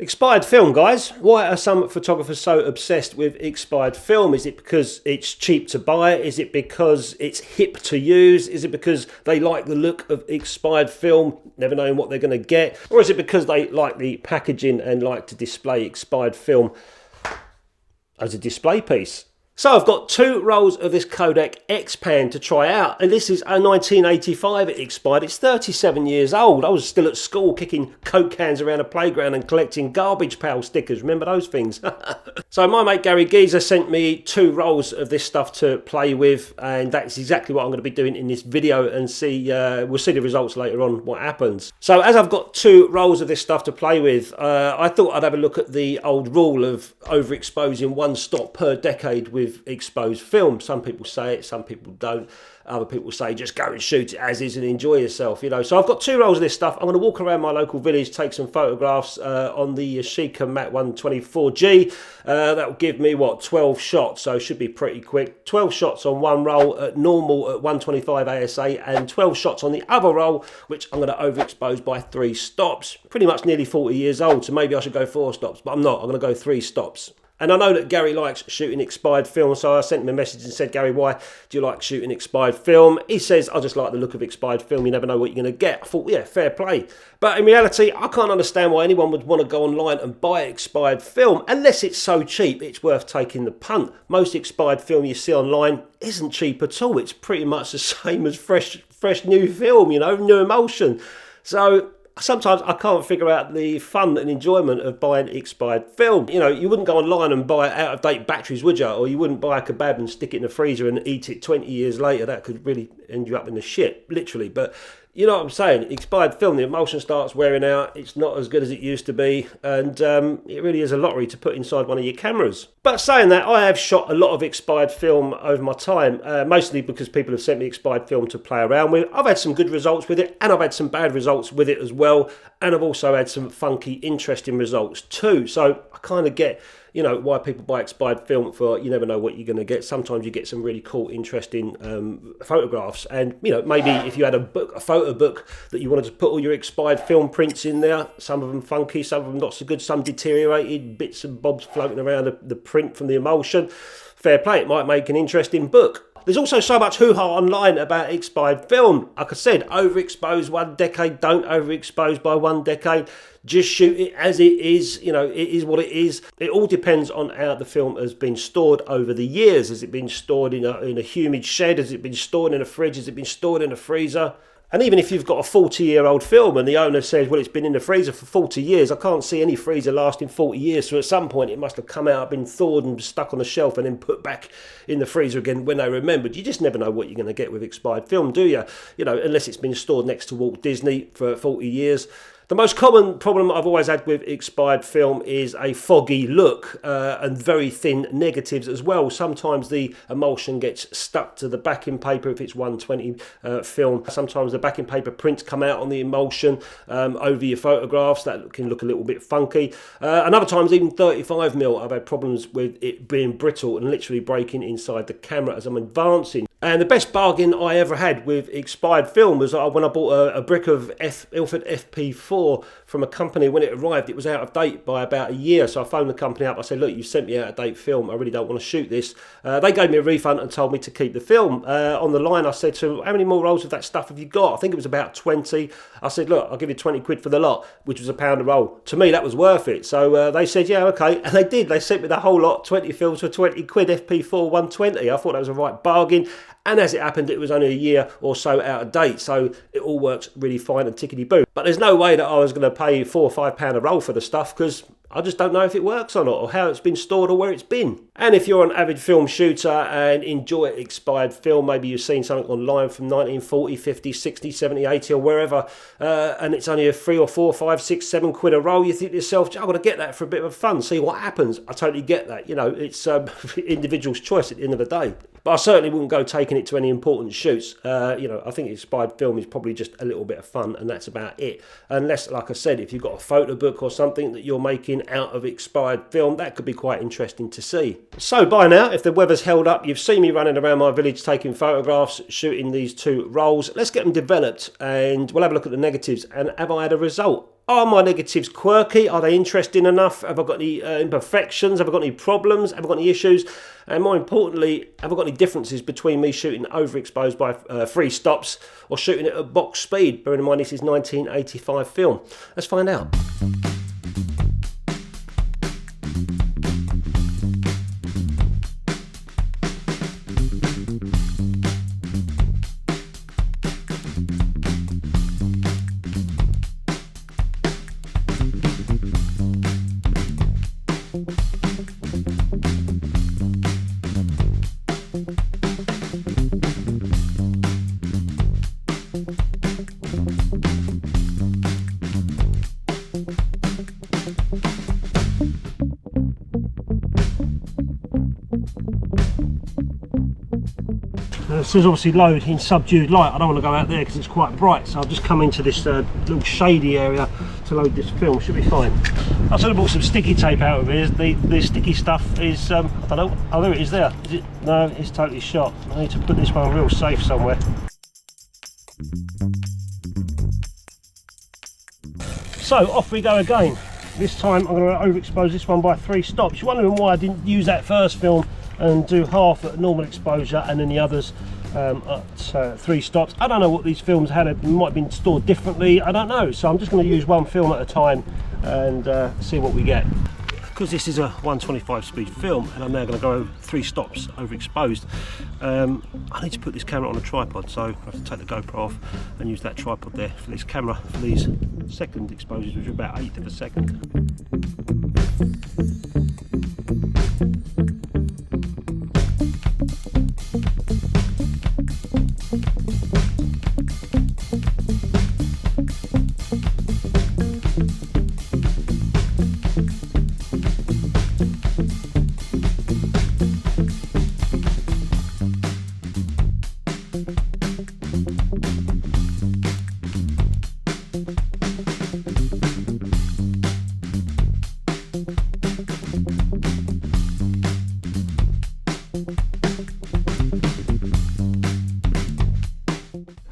Expired film, guys. Why are some photographers so obsessed with expired film? Is it because it's cheap to buy? Is it because it's hip to use? Is it because they like the look of expired film, never knowing what they're going to get? Or is it because they like the packaging and like to display expired film as a display piece? So I've got 2 rolls of this Kodak X-Pan to try out, and this is a 1985 it expired. It's 37 years old. I was still at school kicking Coke cans around a playground and collecting garbage pail stickers. Remember those things? So my mate Gary Geezer sent me 2 rolls of this stuff to play with, and that's exactly what I'm going to be doing in this video, and we'll see the results later on, what happens. So as I've got 2 rolls of this stuff to play with, I thought I'd have a look at the old rule of overexposing 1 stop per decade with exposed film. Some people say it, some people don't. Other people say just go and shoot it as is and enjoy yourself, you know. So I've got 2 rolls of this stuff. I'm going to walk around my local village, take some photographs on the Yashica Mat 124G. That will give me, what, 12 shots, so it should be pretty quick. 12 shots on one roll at normal at 125 ASA, and 12 shots on the other roll, which I'm going to overexpose by 3 stops. Pretty much nearly 40 years old, so maybe I should go 4 stops, but I'm not. I'm going to go 3 stops. And I know that Gary likes shooting expired film, so I sent him a message and said, Gary, why do you like shooting expired film? He says, I just like the look of expired film. You never know what you're going to get. I thought, yeah, fair play. But in reality, I can't understand why anyone would want to go online and buy expired film unless it's so cheap it's worth taking the punt. Most expired film you see online isn't cheap at all. It's pretty much the same as fresh new film, you know, new emulsion. So sometimes I can't figure out the fun and enjoyment of buying expired film. You know, you wouldn't go online and buy out-of-date batteries, would you? Or you wouldn't buy a kebab and stick it in the freezer and eat it 20 years later. That could really end you up in the shit, literally. But you know what I'm saying? Expired film, the emulsion starts wearing out. It's not as good as it used to be. And it really is a lottery to put inside one of your cameras. But saying that, I have shot a lot of expired film over my time, mostly because people have sent me expired film to play around with. I've had some good results with it, and I've had some bad results with it as well. And I've also had some funky, interesting results too. So I kind of get, you know, why people buy expired film for. You never know what you're going to get. Sometimes you get some really cool, interesting photographs. And, you know, maybe if you had a photo book that you wanted to put all your expired film prints in there, some of them funky, some of them not so good, some deteriorated, bits and bobs floating around the print from the emulsion. Fair play, it might make an interesting book. There's also so much hoo-ha online about expired film. Like I said, overexpose 1 decade, don't overexpose by 1 decade. Just shoot it as it is, you know, it is what it is. It all depends on how the film has been stored over the years. Has it been stored in a humid shed? Has it been stored in a fridge? Has it been stored in a freezer? And even if you've got a 40-year-old film and the owner says, well, it's been in the freezer for 40 years, I can't see any freezer lasting 40 years. So at some point it must have come out, been thawed and stuck on the shelf and then put back in the freezer again when they remembered. You just never know what you're going to get with expired film, do you? You know, unless it's been stored next to Walt Disney for 40 years. The most common problem I've always had with expired film is a foggy look and very thin negatives as well. Sometimes the emulsion gets stuck to the backing paper if it's 120 film. Sometimes the backing paper prints come out on the emulsion over your photographs. That can look a little bit funky. And other times, even 35mm, I've had problems with it being brittle and literally breaking inside the camera as I'm advancing. And the best bargain I ever had with expired film was when I bought a brick of ILFORD FP4 from a company. When it arrived, it was out of date by about a year. So I phoned the company up. I said, look, you sent me out of date film. I really don't want to shoot this. They gave me a refund and told me to keep the film. On the line, I said to them, how many more rolls of that stuff have you got? I think it was about 20. I said, look, I'll give you 20 quid for the lot, which was £1 a roll. To me, that was worth it. So they said, yeah, okay. And they did. They sent me the whole lot, 20 films for 20 quid, FP4 120. I thought that was a right bargain. And as it happened, it was only a year or so out of date. So it all works really fine and tickety-boo. But there's no way that I was going to pay £4 or £5 a roll for the stuff, because I just don't know if it works or not, or how it's been stored or where it's been. And if you're an avid film shooter and enjoy expired film, maybe you've seen something online from 1940, 50, 60, 70, 80 or wherever, and it's only a 3 or 4, 5, 6, 7 quid a roll, you think to yourself, I've got to get that for a bit of fun, see what happens. I totally get that. You know, it's individual's choice at the end of the day. But I certainly wouldn't go taking it to any important shoots. You know, I think expired film is probably just a little bit of fun, and that's about it. Unless, like I said, if you've got a photo book or something that you're making out of expired film, that could be quite interesting to see. So by now, if the weather's held up, you've seen me running around my village taking photographs, shooting these 2 rolls. Let's get them developed, and we'll have a look at the negatives. And have I had a result? Are my negatives quirky? Are they interesting enough? Have I got any imperfections? Have I got any problems? Have I got any issues? And more importantly, have I got any differences between me shooting overexposed by 3 stops or shooting it at box speed? Bearing in mind this is 1985 film. Let's find out. This is obviously load in subdued light. I don't want to go out there because it's quite bright, so I'll just come into this little shady area to load this film. Should be fine. I sort of brought some sticky tape out of here. The sticky stuff is, I don't know, oh there it is there. Is it? No, it's totally shot. I need to put this one real safe somewhere. So off we go again. This time I'm going to overexpose this one by 3 stops. You're wondering why I didn't use that first film and do half at normal exposure and then the others at 3 stops. I don't know what these films had. It might have been stored differently. I don't know. So I'm just going to use one film at a time and see what we get. Because this is a 125 speed film and I'm now going to go 3 stops overexposed, I need to put this camera on a tripod, so I have to take the GoPro off and use that tripod there for this camera for these second exposures, which are about 1/8 of a second.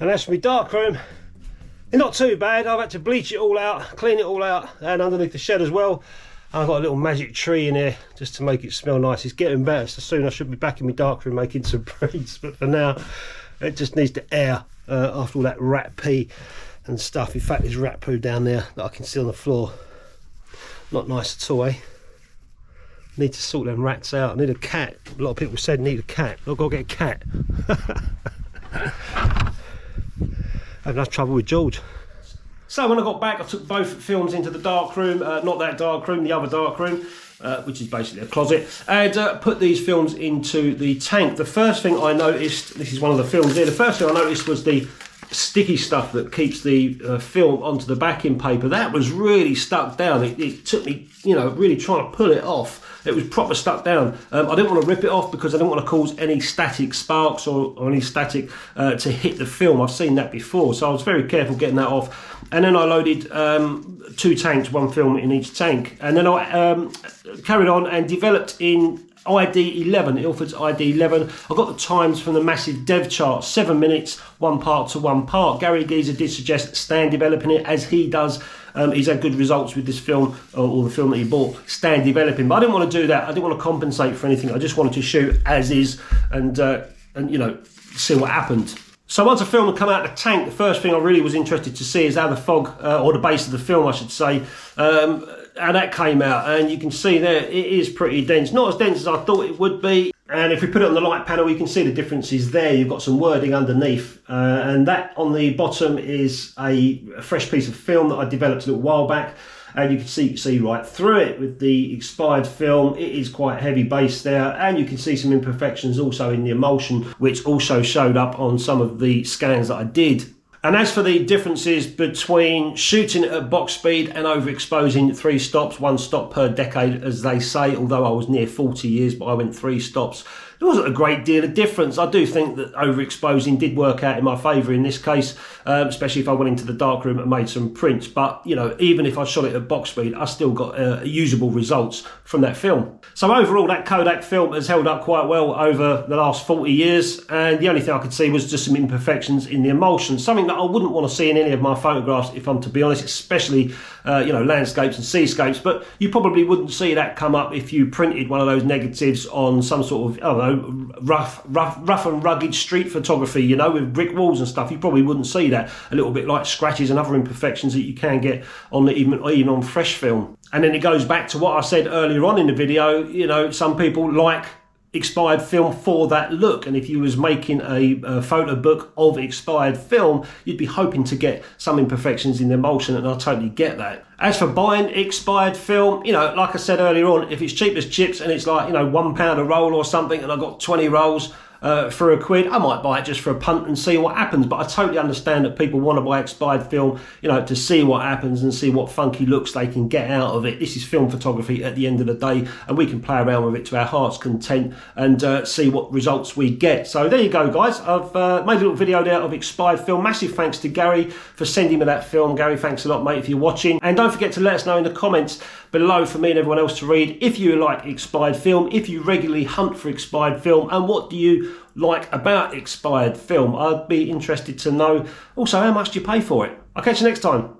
And as for my darkroom, they're not too bad. I've had to bleach it all out, clean it all out, and underneath the shed as well. I've got a little magic tree in here just to make it smell nice. It's getting better, so soon I should be back in my darkroom making some breeds, but for now it just needs to air after all that rat pee and stuff. In fact, there's rat poo down there that I can see on the floor. Not nice at all, eh? Need to sort them rats out. I need a cat. A lot of people said need a cat. I've got to get a cat. I have enough trouble with George. So when I got back, I took both films into the darkroom, not that darkroom, the other darkroom, which is basically a closet, and put these films into the tank. The first thing I noticed, this is one of the films here, the first thing I noticed was the sticky stuff that keeps the film onto the backing paper. That was really stuck down. It took me, you know, really trying to pull it off. It was proper stuck down. I didn't want to rip it off because I didn't want to cause any static sparks or any static to hit the film. I've seen that before, so I was very careful getting that off. And then I loaded 2 tanks, 1 film in each tank, and then I carried on and developed in ID11, ILFORD's ID11. I got the times from the massive dev chart, 7 minutes, 1 part to 1 part. Gary Geezer did suggest stand developing it, as he does. He's had good results with this film, or the film that he bought, stand developing. But I didn't want to do that. I didn't want to compensate for anything. I just wanted to shoot as is and you know, see what happened. So once a film had come out of the tank, the first thing I really was interested to see is how the fog, or the base of the film I should say, how that came out. And you can see there, it is pretty dense. Not as dense as I thought it would be. And if we put it on the light panel, you can see the differences there. You've got some wording underneath. And that on the bottom is a fresh piece of film that I developed a little while back. And you can see right through it with the expired film. It is quite heavy base there, and you can see some imperfections also in the emulsion, which also showed up on some of the scans that I did. And as for the differences between shooting at box speed and overexposing 3 stops, 1 stop per decade as they say, although I was near 40 years but I went 3 stops, there wasn't a great deal of difference. I do think that overexposing did work out in my favour in this case, especially if I went into the darkroom and made some prints. But, you know, even if I shot it at box speed, I still got usable results from that film. So overall, that Kodak film has held up quite well over the last 40 years, and the only thing I could see was just some imperfections in the emulsion, something that I wouldn't want to see in any of my photographs, if I'm to be honest, especially you know, landscapes and seascapes. But you probably wouldn't see that come up if you printed one of those negatives on some sort of, I don't know, rough and rugged street photography, you know, with brick walls and stuff. You probably wouldn't see that. A little bit like scratches and other imperfections that you can get on the, even on fresh film. And then it goes back to what I said earlier on in the video. You know, some people like expired film for that look, and if you was making a photo book of expired film, you'd be hoping to get some imperfections in the emulsion, and I totally get that. As for buying expired film, you know, like I said earlier on, if it's cheap as chips and it's like, you know, £1 a roll or something, and I got 20 rolls for £1, I might buy it just for a punt and see what happens. But I totally understand that people want to buy expired film, you know, to see what happens and see what funky looks they can get out of it. This is film photography at the end of the day, and we can play around with it to our heart's content and see what results we get. So there you go, guys. I've made a little video there of expired film. Massive thanks to Gary for sending me that film. Gary, thanks a lot, mate, if you're watching. And don't forget to let us know in the comments below for me and everyone else to read if you like expired film, if you regularly hunt for expired film, and what do you like about expired film. I'd be interested to know. Also, how much do you pay for it? I'll catch you next time.